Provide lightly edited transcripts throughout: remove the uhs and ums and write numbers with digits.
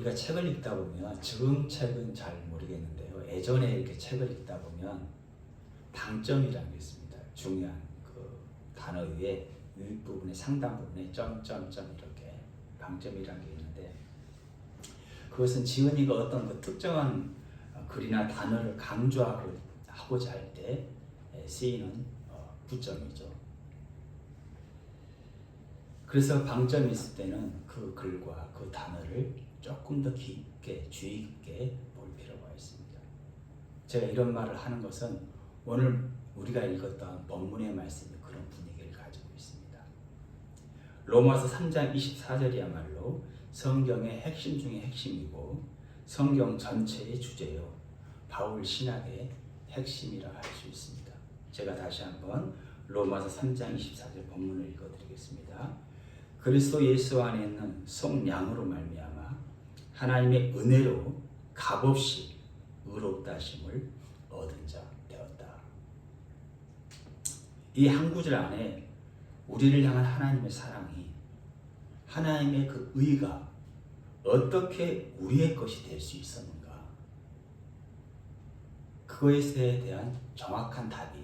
우리가 책을 읽다 보면 지금 책은 잘 모르겠는데요. 예전에 이렇게 책을 읽다 보면 방점이라는 게 있습니다. 중요한 그 단어 위에 윗부분에 상당 부분에 점점점 이렇게 방점이라는 게 있는데 그것은 지은이가 어떤 그 특정한 글이나 단어를 강조하고자 할 때 쓰이는 부점이죠. 그래서 방점이 있을 때는 그 글과 그 단어를 조금 더 깊게 주의 깊게 볼 필요가 있습니다. 제가 이런 말을 하는 것은 오늘 우리가 읽었던 본문의 말씀이 그런 분위기를 가지고 있습니다. 로마서 3장 24절이야말로 성경의 핵심 중의 핵심이고 성경 전체의 주제요. 바울 신학의 핵심이라 할 수 있습니다. 제가 다시 한번 로마서 3장 24절 본문을 읽어드리겠습니다. 그리스도 예수 안에 있는 성량으로 말미암아 하나님의 은혜로 값없이 의롭다 하심을 얻은 자 되었다. 이 한 구절 안에 우리를 향한 하나님의 사랑이 하나님의 그 의가 어떻게 우리의 것이 될 수 있었는가 그것에 대한 정확한 답이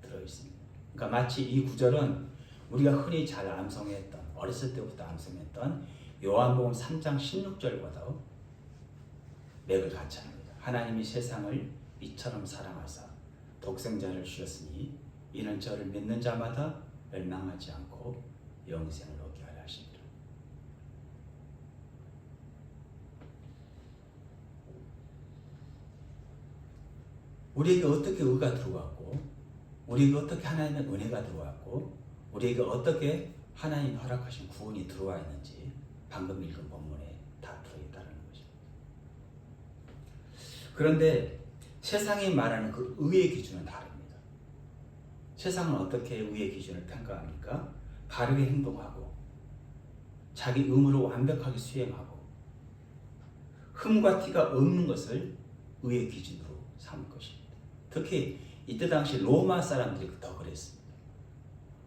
들어있습니다. 그러니까 마치 이 구절은 우리가 흔히 잘 암송했던 어렸을 때부터 암송했던 요한복음 3장 16절과도 맥을 같이 합니다. 하나님이 세상을 이처럼 사랑하사 독생자를 주셨으니 이는 저를 믿는 자마다 멸망하지 않고 영생을 얻게 하려 하십니다. 우리에게 어떻게 의가 들어왔고 우리에게 어떻게 하나님의 은혜가 들어왔고 우리에게 어떻게 하나님 허락하신 구원이 들어와 있는지 방금 읽은 본문에 다 들어있다는 것입니다. 그런데 세상이 말하는 그 의의 기준은 다릅니다. 세상은 어떻게 의의 기준을 평가합니까? 바르게 행동하고 자기 의무를 완벽하게 수행하고 흠과 티가 없는 것을 의의 기준으로 삼을 것입니다. 특히 이때 당시 로마 사람들이 더 그랬습니다.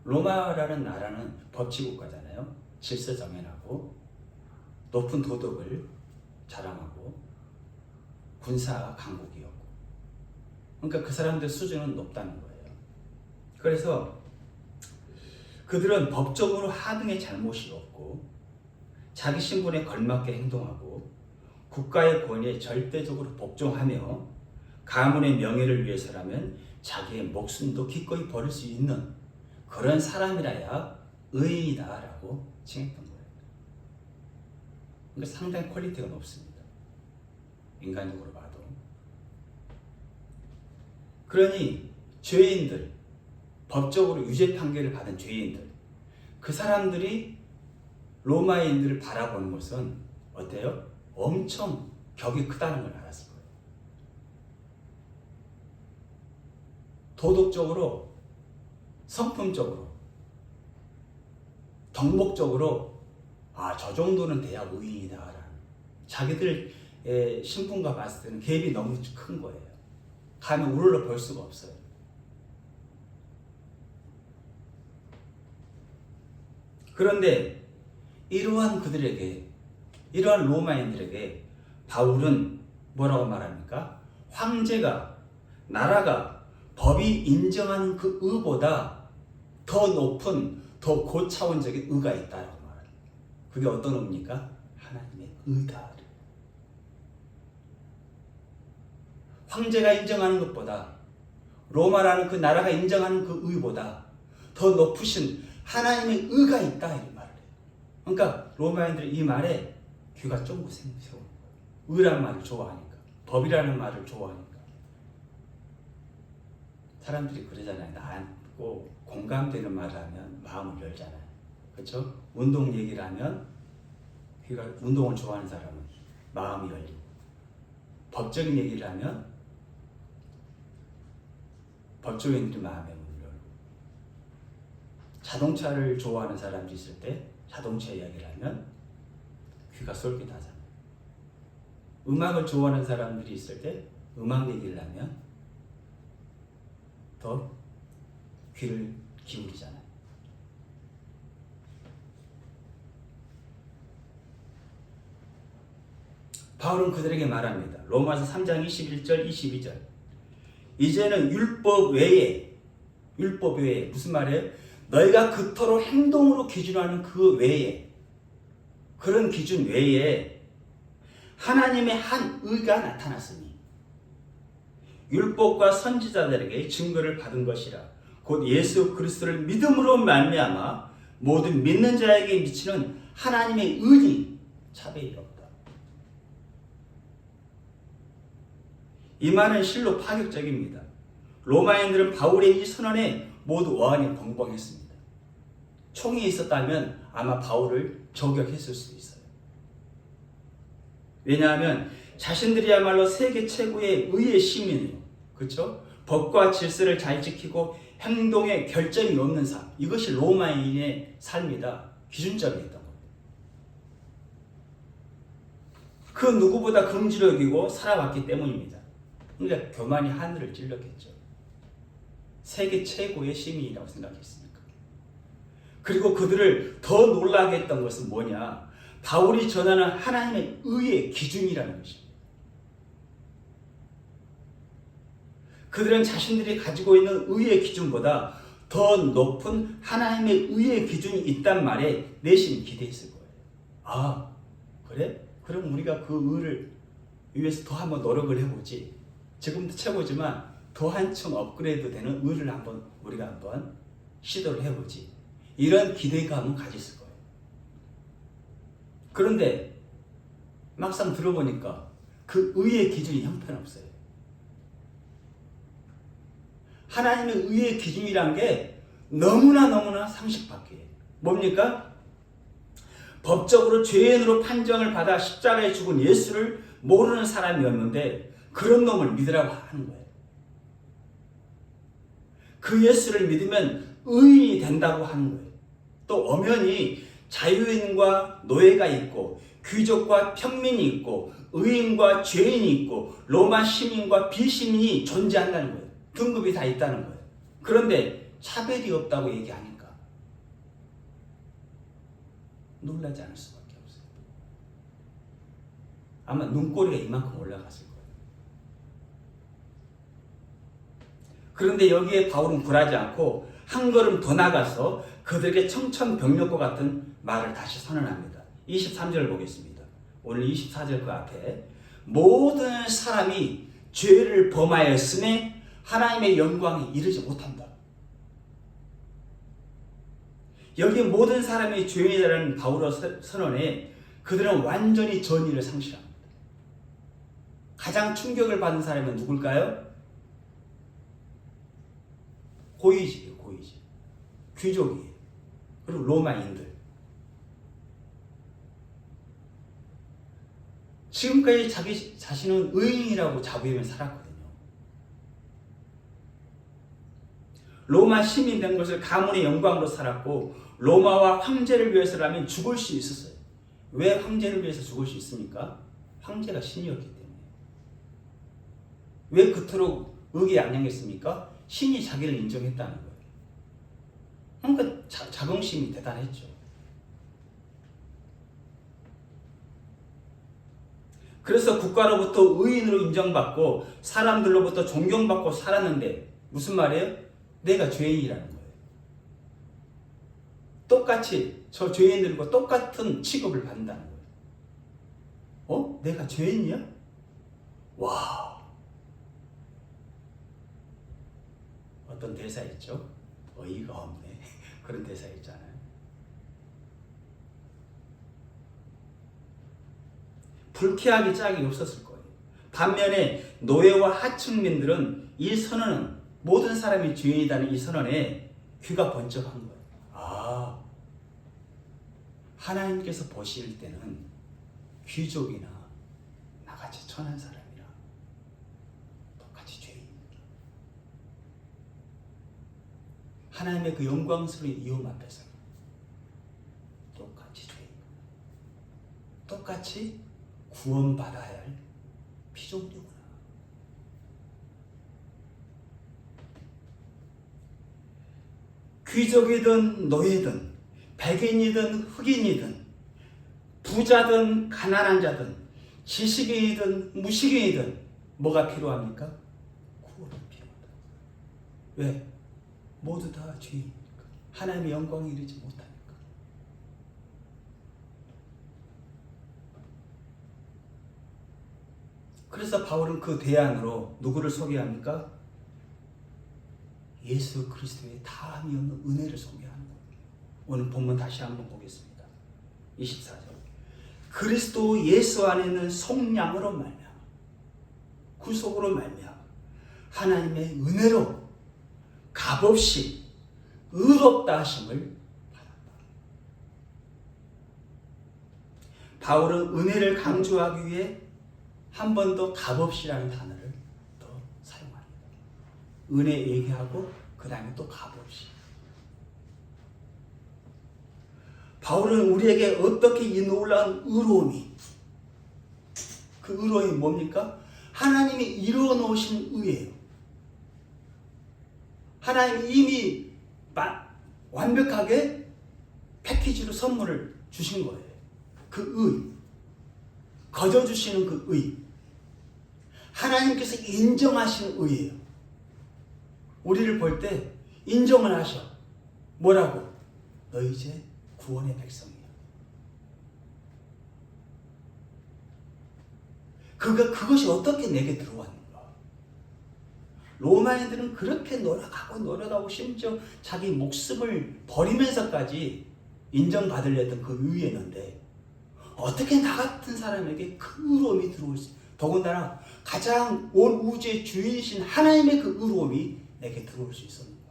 로마라는 나라는 법치국가잖아요. 질서 정연하고 높은 도덕을 자랑하고 군사 강국이었고 그러니까 그 사람들 수준은 높다는 거예요. 그래서 그들은 법적으로 하등의 잘못이 없고 자기 신분에 걸맞게 행동하고 국가의 권위에 절대적으로 복종하며 가문의 명예를 위해서라면 자기의 목숨도 기꺼이 버릴 수 있는 그런 사람이라야 의인이다라고 칭했던 거예요. 그러니까 상당히 퀄리티가 높습니다. 인간적으로 봐도. 그러니 죄인들, 법적으로 유죄 판결을 받은 죄인들, 그 사람들이 로마인들을 바라보는 것은 어때요? 엄청 격이 크다는 걸 알았을 거예요. 도덕적으로, 성품적으로, 덕목적으로 저 정도는 돼야 의인이다라는 자기들의 신분과 봤을 때는 갭이 너무 큰 거예요. 감히 우러러 볼 수가 없어요. 그런데 이러한 그들에게, 이러한 로마인들에게 바울은 뭐라고 말합니까? 황제가, 나라가, 법이 인정하는 그 의보다 더 높은, 더 고차원적인 의가 있다라고 말합니다. 그게 어떤 의입니까? 하나님의 의다. 황제가 인정하는 것보다, 로마라는 그 나라가 인정하는 그 의보다 더 높으신 하나님의 의가 있다 이런 말을 해요. 그러니까 로마인들이 이 말에 귀가 쫑긋 세우는 거예요. 의란 말을 좋아하니까, 법이라는 말을 좋아하니까. 사람들이 그러잖아요. 나하고 공감되는 말을 하면 마음을 열잖아요. 그렇죠? 운동 얘기를 하면 귀가, 운동을 좋아하는 사람은 마음이 열리고, 법적인 얘기를 하면 법조인들이 마음의 문을 열고, 자동차를 좋아하는 사람들이 있을 때 자동차 이야기를 하면 귀가 솔깃하잖아요. 음악을 좋아하는 사람들이 있을 때 음악 얘기를 하면 더 귀를 기울이잖아요. 바울은 그들에게 말합니다. 로마서 3장 21절 22절. 이제는 율법 외에 무슨 말이에요? 너희가 그토록 행동으로 기준하는 그 외에, 그런 기준 외에 하나님의 한 의가 나타났으니 율법과 선지자들에게 증거를 받은 것이라. 곧 예수 그리스도를 믿음으로 말미암아 모든 믿는 자에게 미치는 하나님의 의니 차별이 없다. 이 말은 실로 파격적입니다. 로마인들은 바울의 이 선언에 모두 어안이 벙벙했습니다. 총이 있었다면 아마 바울을 저격했을 수도 있어요. 왜냐하면 자신들이야말로 세계 최고의 의의 시민이에요. 그렇죠? 법과 질서를 잘 지키고 행동에 결점이 없는 삶. 이것이 로마인의 삶이다. 기준점이었던 겁니다. 그 누구보다 긍지로 여기고 살아왔기 때문입니다. 그러니까 교만이 하늘을 찔렀겠죠. 세계 최고의 시민이라고 생각했으니까. 그리고 그들을 더 놀라게 했던 것은 뭐냐? 바울이 전하는 하나님의 의의 기준이라는 것입니다. 그들은 자신들이 가지고 있는 의의 기준보다 더 높은 하나님의 의의 기준이 있단 말에 내심 기대했을 거예요. 아, 그래? 그럼 우리가 그 의를 위해서 더 한번 노력을 해보지. 지금도 최고지만 더 한층 업그레이드 되는 의를 우리가 한번 시도를 해보지. 이런 기대감은 가졌을 거예요. 그런데 막상 들어보니까 그 의의 기준이 형편없어요. 하나님의 의의 기준이란 게 너무나 상식 밖이에요. 뭡니까? 법적으로 죄인으로 판정을 받아 십자가에 죽은 예수를 모르는 사람이었는데 그런 놈을 믿으라고 하는 거예요. 그 예수를 믿으면 의인이 된다고 하는 거예요. 또 엄연히 자유인과 노예가 있고 귀족과 평민이 있고 의인과 죄인이 있고 로마 시민과 비시민이 존재한다는 거예요. 등급이 다 있다는 거예요. 그런데 차별이 없다고 얘기하니까 놀라지 않을 수밖에 없어요. 아마 눈꼬리가 이만큼 올라갔을 거예요. 그런데 여기에 바울은 굴하지 않고 한 걸음 더 나가서 그들에게 청천벽력과 같은 말을 다시 선언합니다. 23절 보겠습니다. 오늘 24절 그 앞에 모든 사람이 죄를 범하였음에 하나님의 영광에 이르지 못한다. 여기 모든 사람이 죄인이라는 바울의 선언에 그들은 완전히 전의를 상실합니다. 가장 충격을 받은 사람은 누굴까요? 고위직이에요. 고위직. 귀족이에요. 그리고 로마인들. 지금까지 자기 자신은 의인이라고 자부하며 살았거든요. 로마 시민 된 것을 가문의 영광으로 살았고 로마와 황제를 위해서라면 죽을 수 있었어요. 왜 황제를 위해서 죽을 수 있습니까? 황제가 신이었기 때문에. 왜 그토록 의기양양했습니까? 신이 자기를 인정했다는 거예요. 그러니까 자긍심이 대단했죠. 그래서 국가로부터 의인으로 인정받고 사람들로부터 존경받고 살았는데 무슨 말이에요? 내가 죄인이라는 거예요. 똑같이 저 죄인들과 똑같은 취급을 받는다는 거예요. 내가 죄인이야? 와. 어떤 대사 있죠? 어이가 없네. 그런 대사 있잖아요. 불쾌하기 짝이 없었을 거예요. 반면에 노예와 하층민들은 이 선언은 모든 사람이 죄인이라는 이 선언에 귀가 번쩍한 거예요. 아, 하나님께서 보실 때는 귀족이나 나같이 천한 사람이라 똑같이 죄인입니다. 하나님의 그 영광스러운 이름 앞에서 똑같이 죄인입니다. 똑같이 구원받아야 할 피조물이구나. 귀족이든 노예든 백인이든 흑인이든 부자든 가난한 자든 지식인이든 무식인이든 뭐가 필요합니까? 구원이 필요하다. 왜? 모두 다 죄인이니까. 하나님의 영광에 이르지 못하니까. 그래서 바울은 그 대안으로 누구를 소개합니까? 예수 그리스도의 다함이 없는 은혜를 소개하는 거예요. 오늘 본문 다시 한번 보겠습니다. 24절. 그리스도 예수 안에 있는 속량으로 말미암아 구속으로 말미암아 하나님의 은혜로 값없이 의롭다 하심을 받았다. 바울은 은혜를 강조하기 위해 한 번 더 값없이라는 단어를 더 사용합니다. 은혜 얘기하고 그 다음에 또 값없이. 바울은 우리에게 어떻게 이 놀라운 의로움이, 그 의로움이 뭡니까? 하나님이 이루어 놓으신 의예요. 하나님이 이미 완벽하게 패키지로 선물을 주신 거예요. 그 의, 거저주시는 그 의, 하나님께서 인정하시는 의예요. 우리를 볼 때 인정을 하셔. 뭐라고? 너 이제 구원의 백성이야. 그것이 어떻게 내게 들어왔는가? 로마인들은 그렇게 노력하고 심지어 자기 목숨을 버리면서까지 인정받으려 했던 그 의였는데 어떻게 나 같은 사람에게 그 의로움이 들어올 수, 더군다나 가장 온 우주의 주인이신 하나님의 그 의로움이 내게 들어올 수 있었는가?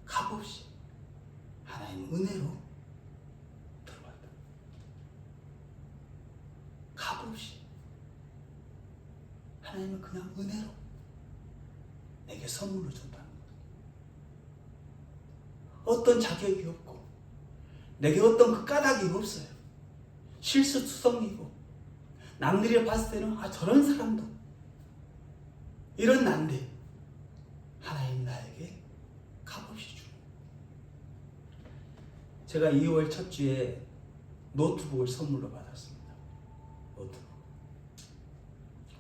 값없이 하나님 은혜로 들어왔다. 값없이 하나님은 그냥 은혜로 내게 선물을 줬다는 거예요. 어떤 자격이 없고 내게 어떤 그 까닭이 없어요. 실수투성이고 남들이 봤을 때는 저런 사람도 이런 난데 하나님 나에게 값없이 주는. 제가 2월 첫 주에 노트북을 선물로 받았습니다. 노트북.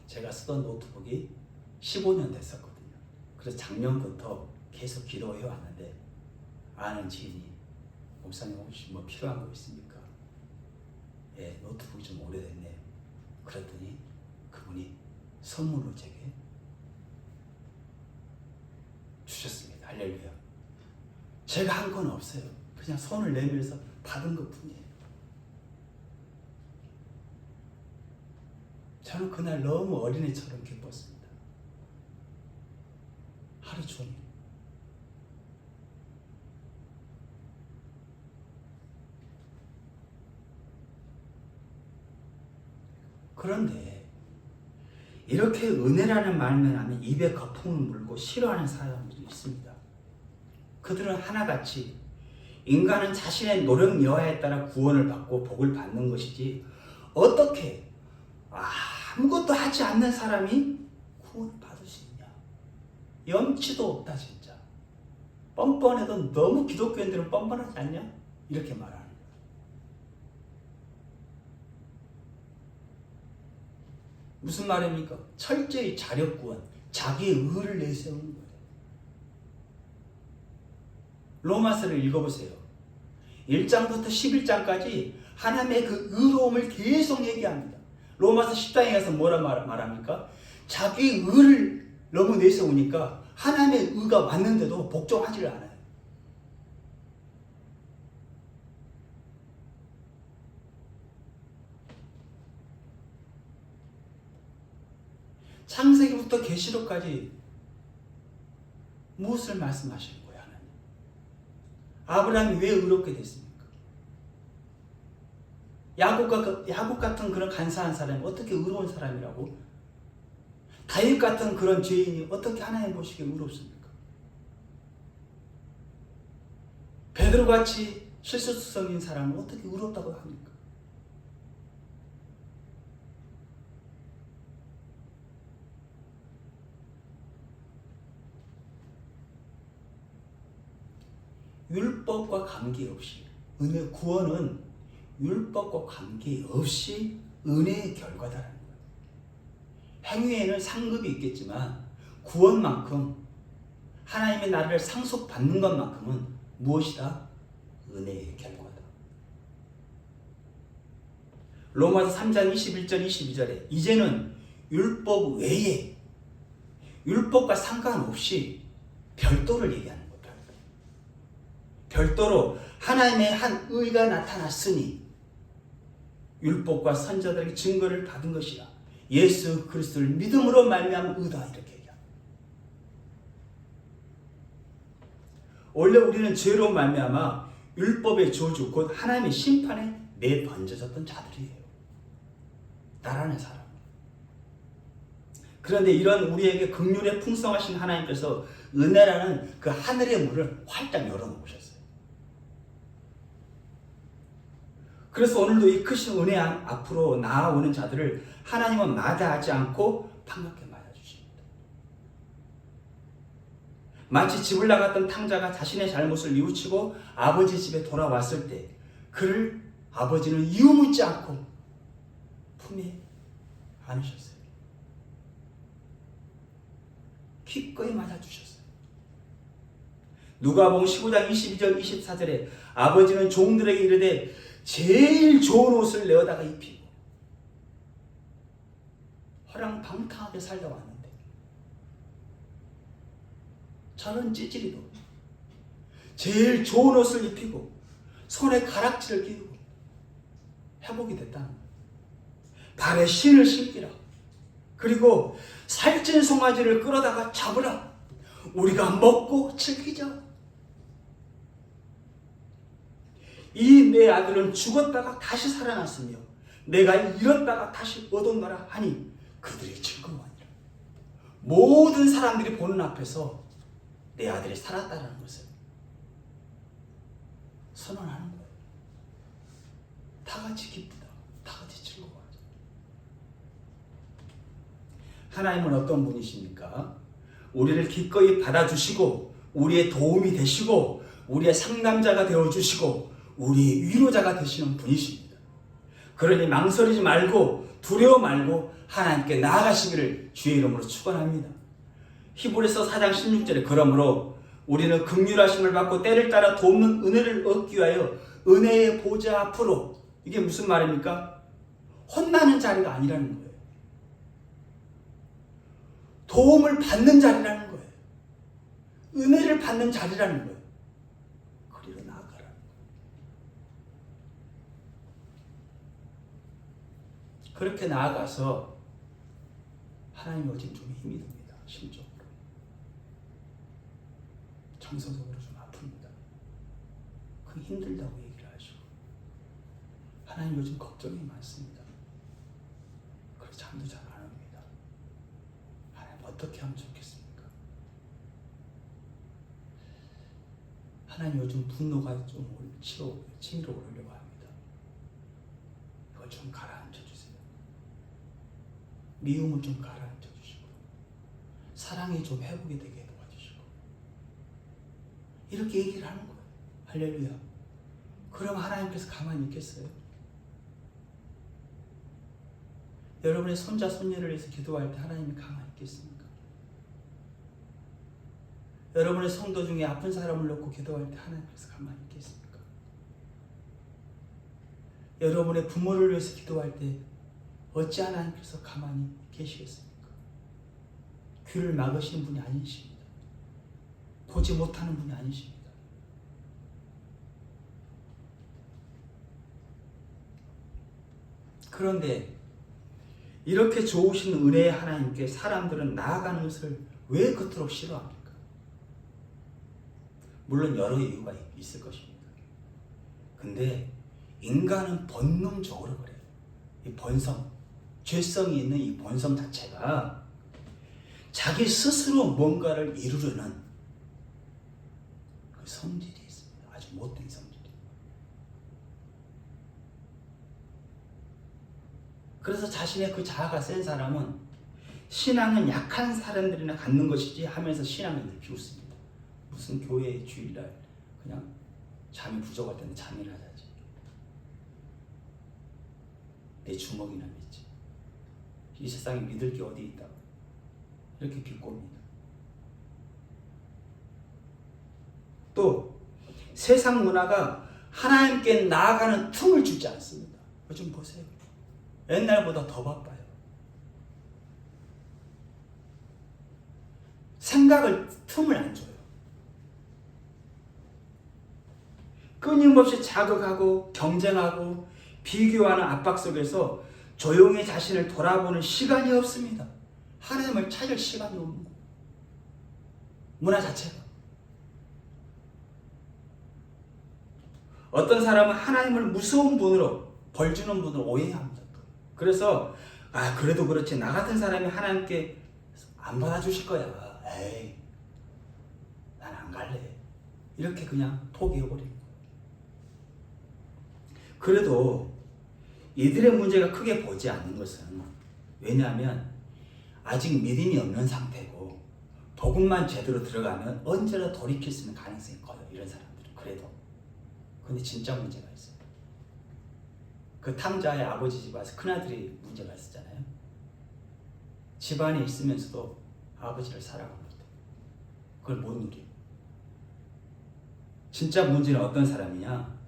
제가 쓰던 노트북이 15년 됐었거든요. 그래서 작년부터 계속 기도해 왔는데 아는 지인이 목사님 혹시 뭐 필요한 거 있습니까? 예, 노트북이 좀 오래됐네요. 그랬더니 그분이 선물로 제게 주셨습니다. 할렐루야. 제가 한 건 없어요. 그냥 손을 내밀어서 받은 것 뿐이에요. 저는 그날 너무 어린애처럼 기뻤습니다. 하루 종일. 그런데 이렇게 은혜라는 말만 하면 입에 거품을 물고 싫어하는 사람들이 있습니다. 그들은 하나같이 인간은 자신의 노력 여하에 따라 구원을 받고 복을 받는 것이지 어떻게 아무것도 하지 않는 사람이 구원을 받을 수 있냐? 염치도 없다 진짜. 뻔뻔해도 너무 기독교인들은 뻔뻔하지 않냐? 이렇게 말하는. 무슨 말입니까? 철저히 자력구원, 자기의 의를 내세우는 거예요. 로마서를 읽어보세요. 1장부터 11장까지 하나님의 그 의로움을 계속 얘기합니다. 로마서 10장에 가서 뭐라 말합니까? 자기의 의를 너무 내세우니까 하나님의 의가 왔는데도 복종하지를 않아요. 창세기부터 계시록까지 무엇을 말씀하시는 거예요, 하나님? 아브라함이 왜 의롭게 됐습니까? 야곱 같은 그런 간사한 사람이 어떻게 의로운 사람이라고? 다윗 같은 그런 죄인이 어떻게 하나님 보시기에 의롭습니까? 베드로같이 실수투성인 사람은 어떻게 의롭다고 합니까? 율법과 관계없이 은혜 구원은 율법과 관계없이 은혜의 결과다라는 거예요. 행위에는 상급이 있겠지만 구원만큼 하나님의 나라를 상속받는 것만큼은 무엇이다? 은혜의 결과다. 로마서 3장 21절 22절에 이제는 율법 외에 율법과 상관없이 별도를 얘기하는 거예요. 별도로 하나님의 한 의가 나타났으니 율법과 선자들에게 증거를 받은 것이라. 예수 그리스도를 믿음으로 말미암아 의다 이렇게 얘기합니다. 원래 우리는 죄로 말미암아 율법의 저주 곧 하나님의 심판에 내던져졌던 자들이에요. 나라는 사람. 그런데 이런 우리에게 긍휼에 풍성하신 하나님께서 은혜라는 그 하늘의 문을 활짝 열어놓으셨어요. 그래서 오늘도 이 크신 은혜 앞으로 나아오는 자들을 하나님은 마다하지 않고 반갑게 맞아주십니다. 마치 집을 나갔던 탕자가 자신의 잘못을 뉘우치고 아버지 집에 돌아왔을 때 그를 아버지는 이유 묻지 않고 품에 안으셨어요. 기꺼이 맞아주셨어요. 누가복음 15장 22절 24절에 아버지는 종들에게 이르되 제일 좋은 옷을 내어다가 입히고 허랑방탕하게 살다 왔는데 저런 찌질이도 제일 좋은 옷을 입히고 손에 가락지를 끼우고 회복이 됐다는 거예요. 발에 신을 신기라. 그리고 살찐 송아지를 끌어다가 잡으라. 우리가 먹고 즐기자. 이 내 아들은 죽었다가 다시 살아났으며 내가 잃었다가 다시 얻었노라 하니 그들이 즐거워하니라. 모든 사람들이 보는 앞에서 내 아들이 살았다는 것을 선언하는 거예요. 다 같이 기쁘다. 다 같이 즐거워하자. 하나님은 어떤 분이십니까? 우리를 기꺼이 받아주시고 우리의 도움이 되시고 우리의 상담자가 되어주시고 우리의 위로자가 되시는 분이십니다. 그러니 망설이지 말고 두려워 말고 하나님께 나아가시기를 주의 이름으로 축원합니다. 히브리서 4장 16절에 그러므로 우리는 긍휼하심을 받고 때를 따라 돕는 은혜를 얻기 위하여 은혜의 보좌 앞으로, 이게 무슨 말입니까? 혼나는 자리가 아니라는 거예요. 도움을 받는 자리라는 거예요. 은혜를 받는 자리라는 거예요. 그리로 나아가라는 거예요. 그렇게 나아가서 하나님의 어진 좀 힘이 듭니다. 심적으로. 정서적으로 좀 아픕니다. 그 힘들다고 얘기를 하시고 하나님 요즘 걱정이 많습니다. 그래서 잠도 잘 안 옵니다. 하나님 어떻게 하면 좋겠습니까? 하나님 요즘 분노가 좀 치밀어 오르려고 합니다. 이걸 좀 가라앉혀 주세요. 미움을 좀 가라앉혀 주시고 사랑이 좀 회복이 되게 도와주시고 이렇게 얘기를 하는 거예요. 할렐루야. 그럼 하나님께서 가만히 있겠어요? 여러분의 손자 손녀를 위해서 기도할 때 하나님이 가만히 있겠습니까? 여러분의 성도 중에 아픈 사람을 놓고 기도할 때 하나님께서 가만히 있겠습니까? 여러분의 부모를 위해서 기도할 때 어찌 하나님께서 가만히 계시겠습니까? 귀를 막으시는 분이 아니십니다. 보지 못하는 분이 아니십니다. 그런데 이렇게 좋으신 은혜의 하나님께 사람들은 나아가는 것을 왜 그토록 싫어합니까? 물론 여러 이유가 있을 것입니다. 근데 인간은 본능적으로 그래요. 이 본성, 죄성이 있는 이 본성 자체가 자기 스스로 뭔가를 이루려는 그 성질이 있습니다. 아주 못된 성질이. 그래서 자신의 그 자아가 센 사람은 신앙은 약한 사람들이나 갖는 것이지 하면서 신앙을 피웠습니다. 무슨 교회 주일날 그냥 잠이 부족할 때는 잠이나 자지. 내 주먹이나 믿지. 이 세상에 믿을 게 어디 있다고. 이렇게 비꼽니다. 또 세상 문화가 하나님께 나아가는 틈을 주지 않습니다. 요즘 보세요. 옛날보다 더 바빠요. 생각을 틈을 안 줘요. 끊임없이 자극하고 경쟁하고 비교하는 압박 속에서 조용히 자신을 돌아보는 시간이 없습니다. 하나님을 찾을 시간이 없는 거예요. 문화 자체가. 어떤 사람은 하나님을 무서운 분으로, 벌 주는 분으로 오해합니다. 그래서 그래도 그렇지 나 같은 사람이 하나님께 안 받아주실 거야. 에이, 난 안 갈래. 이렇게 그냥 포기해버리는 거예요. 그래도 이들의 문제가 크게 보지 않는 것은, 왜냐하면 아직 믿음이 없는 상태고 복음만 제대로 들어가면 언제나 돌이킬 수 있는 가능성이 커요. 이런 사람들은. 그래도. 근데 진짜 문제가 있어요. 그 탕자의 아버지 집 와서 큰아들이 문제가 있었잖아요. 집안에 있으면서도 아버지를 사랑을 못해. 그걸 못 누려. 진짜 문제는 어떤 사람이냐?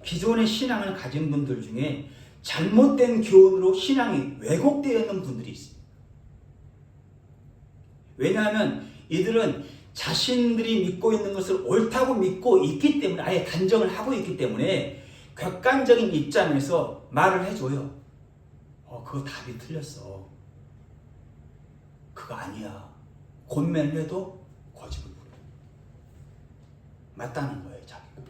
기존의 신앙을 가진 분들 중에 잘못된 교훈으로 신앙이 왜곡되어 있는 분들이 있습니다. 왜냐하면 이들은 자신들이 믿고 있는 것을 옳다고 믿고 있기 때문에, 아예 단정을 하고 있기 때문에 객관적인 입장에서 말을 해줘요. 그거 답이 틀렸어. 그거 아니야. 권면을 해도 고집을 부려요. 맞다는 거예요, 자기가.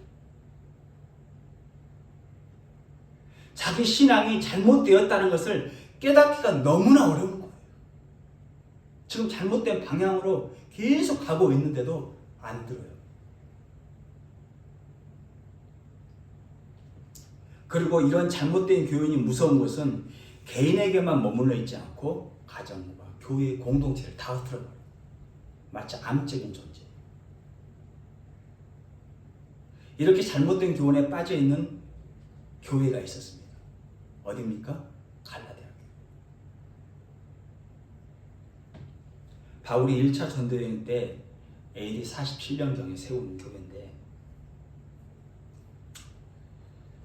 자기 신앙이 잘못되었다는 것을 깨닫기가 너무나 어려운 거예요. 지금 잘못된 방향으로 계속 가고 있는데도 안 들어요. 그리고 이런 잘못된 교훈이 무서운 것은 개인에게만 머물러 있지 않고 가정과 교회의 공동체를 다 흐트러버려요. 마치 암적인 존재. 이렇게 잘못된 교훈에 빠져 있는 교회가 있었습니다. 어디입니까? 갈라디아. 바울이 1차 전도여행 때 AD 47년경에 세운 교회인데,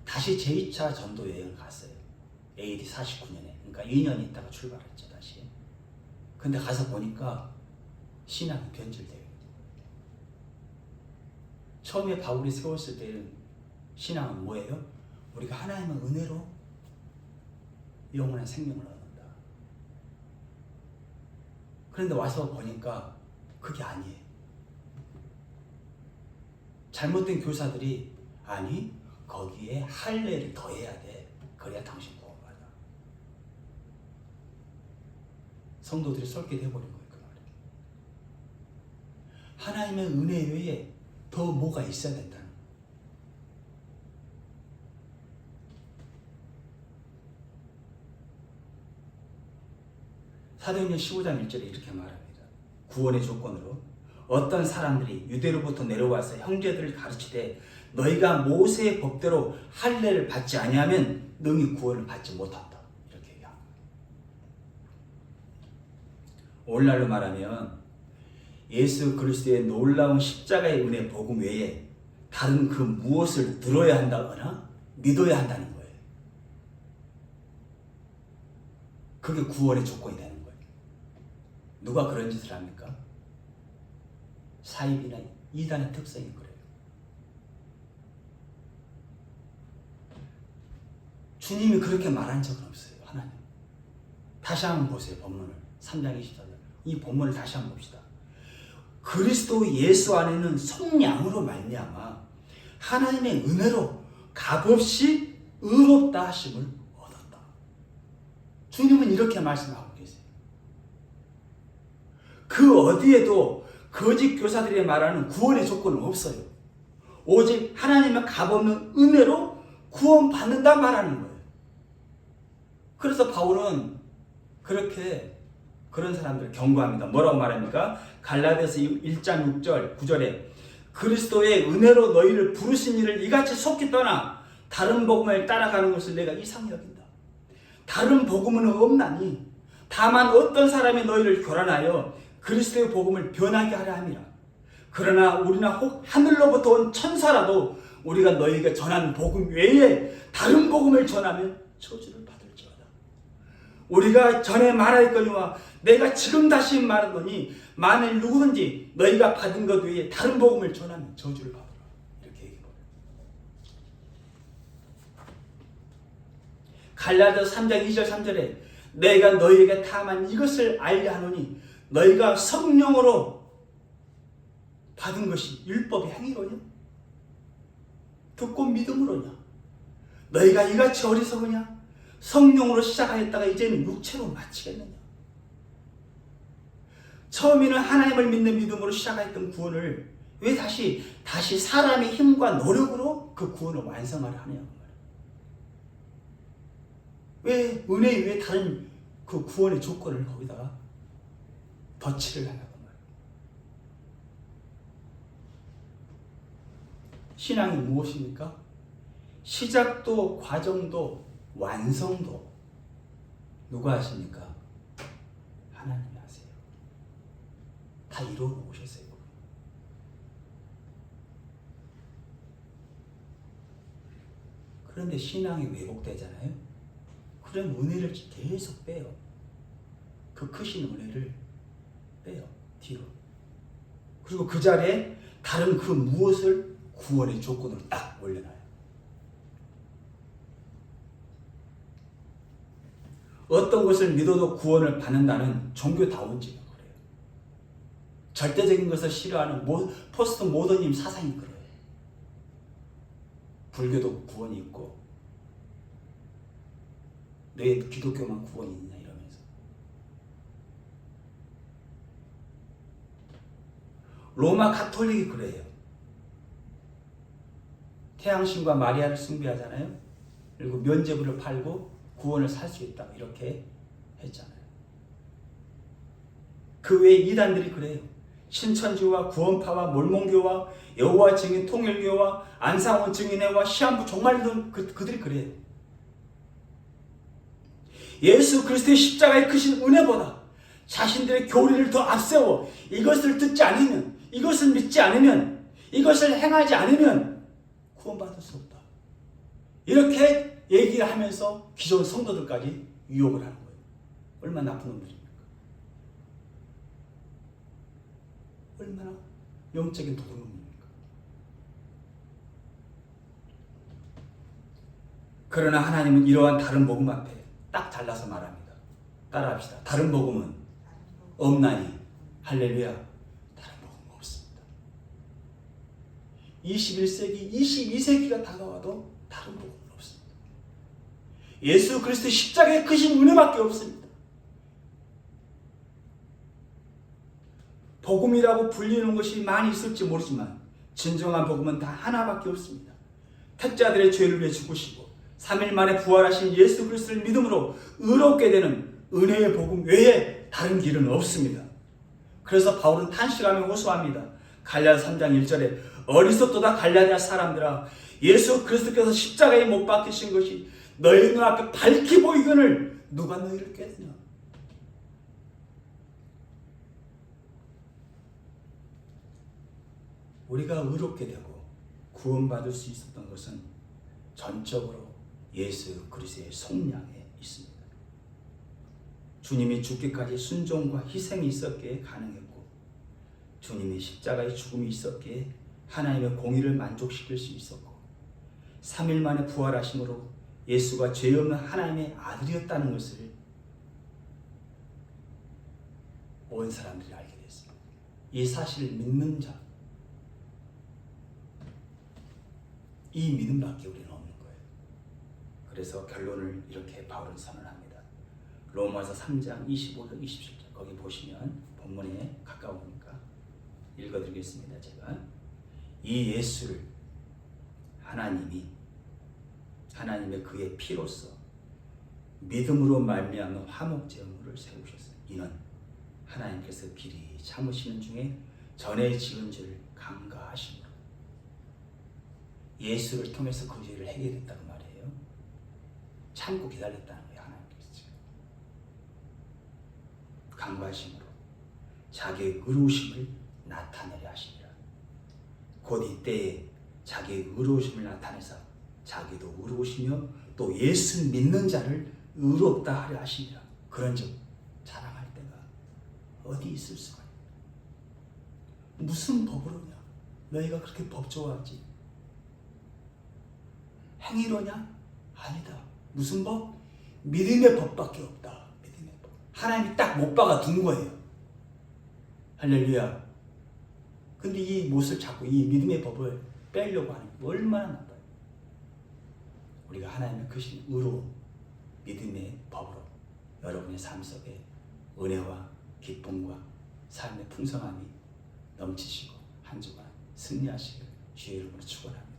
다시 제2차 전도여행을 갔어요. AD 49년에. 그러니까 2년 있다가 출발했죠, 다시. 근데 가서 보니까 신앙이 변질돼요. 처음에 바울이 세웠을 때는 신앙은 뭐예요? 우리가 하나님의 은혜로 영원한 생명을 얻는다. 그런데 와서 보니까 그게 아니에요. 잘못된 교사들이, 아니 거기에 할례를 더해야 돼. 그래야 당신 구원받아. 성도들이 설계해버린 거예요. 그 말이. 하나님의 은혜 외에 더 뭐가 있어야 된다는. 사도행전 15장 1절에 이렇게 말합니다. 구원의 조건으로 어떤 사람들이 유대로부터 내려와서 형제들을 가르치되 너희가 모세의 법대로 할례를 받지 아니하면 능히 구원을 받지 못한다. 이렇게 얘기합니다. 오늘날로 말하면 예수 그리스도의 놀라운 십자가의 은혜 복음 외에 다른 그 무엇을 들어야 한다거나 믿어야 한다는 거예요. 그게 구원의 조건이 되는 거예요. 누가 그런 짓을 합니까? 사입이나 이단의 특성이 그래요. 주님이 그렇게 말한 적은 없어요. 하나님. 다시 한번 보세요. 본문을. 3장 24절. 이 본문을 다시 한번 봅시다. 그리스도 예수 안에는 성량으로 말미암아 하나님의 은혜로 값없이 의롭다 하심을 얻었다. 주님은 이렇게 말씀하고 계세요. 그 어디에도 거짓 교사들이 말하는 구원의 조건은 없어요. 오직 하나님의 값없는 은혜로 구원받는다 말하는 거예요. 그래서 바울은 그렇게 그런 사람들을 경고합니다. 뭐라고 말합니까? 갈라디아서 1장 6절 9절에 그리스도의 은혜로 너희를 부르신 이를 이같이 속히 떠나 다른 복음을 따라가는 것을 내가 이상히 여긴다. 다른 복음은 없나니 다만 어떤 사람이 너희를 교란하여 그리스도의 복음을 변하게 하려 함이라. 그러나 우리나 혹 하늘로부터 온 천사라도 우리가 너희에게 전한 복음 외에 다른 복음을 전하면 저주를 받을지어다. 우리가 전에 말하였거니와 내가 지금 다시 말하노니 만일 누구든지 너희가 받은 것 외에 다른 복음을 전하면 저주를 받으라. 이렇게 얘기해버려요. 갈라디아서 3장 2절 3절에 내가 너희에게 다만 이것을 알려 하노니 너희가 성령으로 받은 것이 율법의 행위로냐? 듣고 믿음으로냐? 너희가 이같이 어리석으냐? 성령으로 시작하였다가 이제는 육체로 마치겠느냐? 처음에는 하나님을 믿는 믿음으로 시작했던 구원을 왜 다시 사람의 힘과 노력으로 그 구원을 완성하려 하냐고 말이에요. 왜 은혜 위에 다른 그 구원의 조건을 거기다가 덧칠을 하냐고 말이에요. 신앙이 무엇입니까? 시작도 과정도 완성도 누가 하십니까? 하나님이 하세요. 다 이루어 놓으셨어요. 그런데 신앙이 왜곡되잖아요. 그런 은혜를 계속 빼요. 그 크신 은혜를 빼요. 뒤로. 그리고 그 자리에 다른 그 무엇을 구원의 조건으로 딱 올려놔요. 어떤 것을 믿어도 구원을 받는다는 종교다원주의가 그래요. 절대적인 것을 싫어하는 포스트 모더니즘 사상이 그래요. 불교도 구원이 있고 내 기독교만 구원이 있냐 이러면서. 로마 가톨릭이 그래요. 태양신과 마리아를 숭배하잖아요. 그리고 면죄부를 팔고 구원을 살 수 있다 이렇게 했잖아요. 그 외에 이단들이 그래요. 신천지와 구원파와 몰몬교와 여호와 증인 통일교와 안상원 증인회와 시한부 종말론 그들이 그래요. 예수 그리스도의 십자가의 크신 은혜보다 자신들의 교리를 더 앞세워 이것을 듣지 않으면, 이것을 믿지 않으면, 이것을 행하지 않으면 구원받을 수 없다. 이렇게 얘기를 하면서 기존 성도들까지 유혹을 하는 거예요. 얼마나 나쁜 놈들입니까? 얼마나 영적인 도둑놈입니까? 그러나 하나님은 이러한 다른 복음 앞에 딱 잘라서 말합니다. 따라합시다. 다른 복음은 없나니 할렐루야. 다른 복음은 없습니다. 21세기, 22세기가 다가와도 다른 복음은 없습니다. 예수 그리스도 십자가의 크신 은혜밖에 없습니다. 복음이라고 불리는 것이 많이 있을지 모르지만 진정한 복음은 다 하나밖에 없습니다. 택자들의 죄를 위해 죽으시고 3일 만에 부활하신 예수 그리스도를 믿음으로 의롭게 되는 은혜의 복음 외에 다른 길은 없습니다. 그래서 바울은 탄식하며 호소합니다. 갈라디아 3장 1절에 어리석도다 갈라디아 사람들아, 예수 그리스도께서 십자가에 못 박히신 것이 너희 눈앞에 밝히 보이거늘 누가 너희를 깨느냐. 우리가 의롭게 되고 구원받을 수 있었던 것은 전적으로 예수 그리스도의 속량에 있습니다. 주님이 죽기까지 순종과 희생이 있었기에 가능했고, 주님이 십자가의 죽음이 있었기에 하나님의 공의를 만족시킬 수 있었고, 3일 만에 부활하심으로 예수가 죄 없는 하나님의 아들이었다는 것을 온 사람들이 알게 됐습니다. 이 사실을 믿는 자, 이 믿음밖에 우리는 없는 거예요. 그래서 결론을 이렇게 바울은 선언합니다. 로마서 3장 25절 27절 거기 보시면 본문에 가까우니까 읽어드리겠습니다. 제가 이 예수를 하나님의 그의 피로써 믿음으로 말미암는 화목제물을 세우셨어요. 이는 하나님께서 길이 참으시는 중에 전에 지은 죄를 간과하심으로 예수를 통해서 그 죄를 해결했다고 말이에요. 참고 기다렸다는 거예요. 하나님께서 지금 간과하심으로 자기의 의로우심을 나타내려 하시니라. 곧 이때에 자기의 의로우심을 나타내서 자기도 의로우시며 또 예수 믿는 자를 의롭다 하려 하시니라. 그런즉 자랑할 때가 어디 있을 수가 있냐. 무슨 법으로냐. 너희가 그렇게 법 좋아하지. 행위로냐? 아니다. 무슨 법? 믿음의 법밖에 없다. 믿음의 법. 하나님이 딱 못 박아 둔 거예요. 할렐루야. 근데 이 못을 자꾸 이 믿음의 법을 빼려고 하는 게 얼마나 나빠요. 우리가 하나님의 크신 의로 믿음의 법으로 여러분의 삶 속에 은혜와 기쁨과 삶의 풍성함이 넘치시고 한 주간 승리하시길 주의 이름으로 축원합니다.